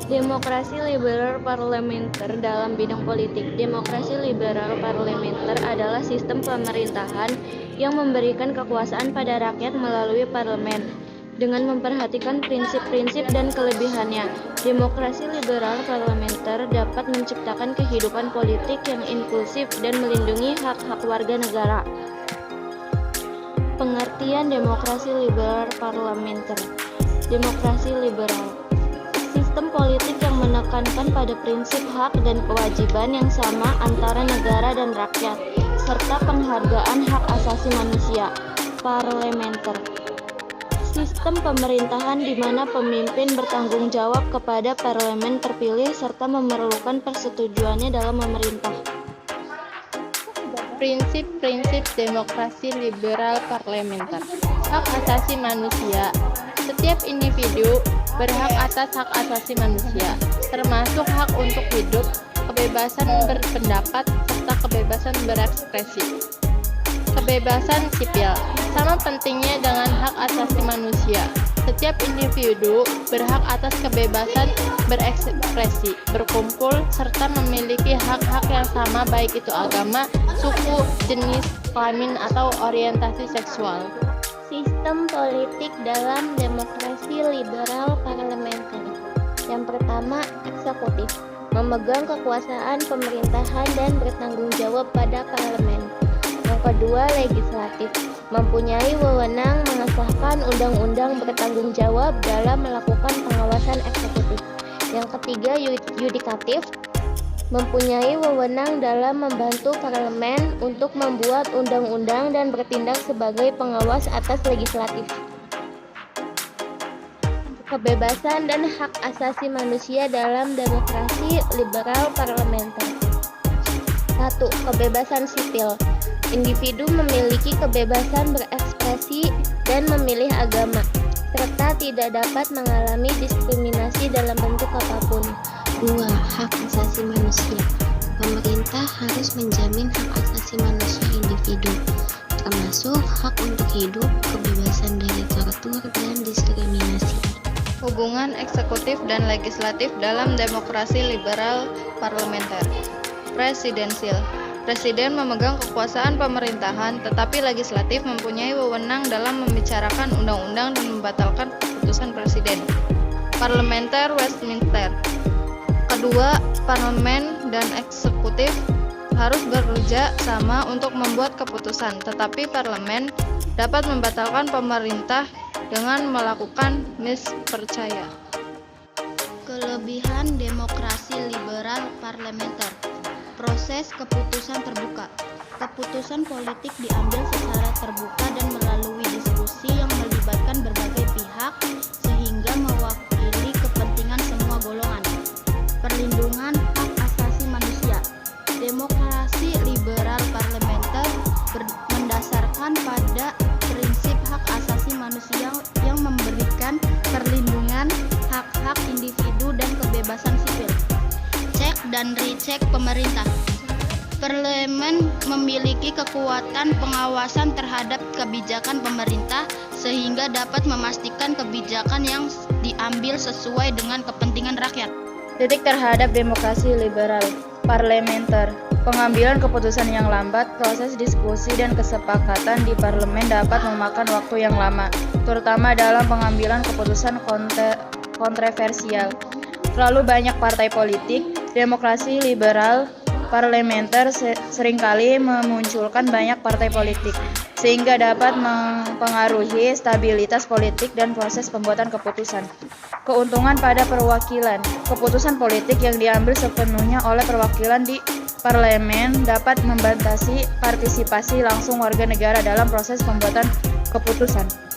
Demokrasi liberal parlementer dalam bidang politik. Demokrasi liberal parlementer adalah sistem pemerintahan yang memberikan kekuasaan pada rakyat melalui parlemen, dengan memperhatikan prinsip-prinsip dan kelebihannya. Demokrasi liberal parlementer dapat menciptakan kehidupan politik yang inklusif dan melindungi hak-hak warga negara. Pengertian demokrasi liberal parlementer. Demokrasi liberal, sistem politik yang menekankan pada prinsip hak dan kewajiban yang sama antara negara dan rakyat, serta penghargaan hak asasi manusia. Parlementer, sistem pemerintahan di mana pemimpin bertanggung jawab kepada parlemen terpilih serta memerlukan persetujuannya dalam memerintah. Prinsip-prinsip demokrasi liberal parlementer. Hak asasi manusia. Setiap individu berhak atas hak asasi manusia, termasuk hak untuk hidup, kebebasan berpendapat, serta kebebasan berekspresi. Kebebasan sipil sama pentingnya dengan hak asasi manusia. Setiap individu berhak atas kebebasan berekspresi, berkumpul, serta memiliki hak-hak yang sama baik itu agama, suku, jenis kelamin, atau orientasi seksual. Sistem politik dalam demokrasi liberal parlementer. Yang pertama, eksekutif, memegang kekuasaan pemerintahan dan bertanggung jawab pada parlemen. Yang kedua, legislatif, mempunyai wewenang mengesahkan undang-undang, bertanggung jawab dalam melakukan pengawasan eksekutif. Yang ketiga, yudikatif, mempunyai wewenang dalam membantu parlemen untuk membuat undang-undang dan bertindak sebagai pengawas atas legislatif. Kebebasan dan hak asasi manusia dalam demokrasi liberal parlementer. 1. Kebebasan sipil. Individu memiliki kebebasan berekspresi dan memilih agama, serta tidak dapat mengalami diskriminasi dalam bentuk apapun. 2. Hak asasi manusia. Pemerintah harus menjamin hak asasi manusia individu, termasuk hak untuk hidup, kebebasan dari tortur, dan diskriminasi. Hubungan eksekutif dan legislatif dalam demokrasi liberal parlementer. Presidensial. Presiden memegang kekuasaan pemerintahan, tetapi legislatif mempunyai wewenang dalam membicarakan undang-undang dan membatalkan keputusan presiden. Parlementer Westminster. Kedua, parlemen dan eksekutif harus bekerja sama untuk membuat keputusan, tetapi parlemen dapat membatalkan pemerintah dengan melakukan mispercaya. Kelebihan demokrasi liberal parlementer. Proses keputusan terbuka. Keputusan politik diambil secara terbuka dan melalui diskusi yang melibatkan berbagai pihak sehingga mewakili kepentingan semua golongan. Perlindungan hak asasi manusia. Demokrasi liberal parlementer mendasarkan pada prinsip hak asasi manusia yang memberikan perlindungan hak-hak individu dan kebebasan sipil. Cek dan recheck pemerintah. Parlemen memiliki kekuatan pengawasan terhadap kebijakan pemerintah sehingga dapat memastikan kebijakan yang diambil sesuai dengan kepentingan rakyat. Kritik terhadap demokrasi liberal parlementer. Pengambilan keputusan yang lambat, proses diskusi dan kesepakatan di parlemen dapat memakan waktu yang lama, terutama dalam pengambilan keputusan kontroversial. Terlalu banyak partai politik. Demokrasi liberal parlementer seringkali memunculkan banyak partai politik, sehingga dapat mempengaruhi stabilitas politik dan proses pembuatan keputusan. Keuntungan pada perwakilan. Keputusan politik yang diambil sepenuhnya oleh perwakilan di parlemen dapat membatasi partisipasi langsung warga negara dalam proses pembuatan keputusan.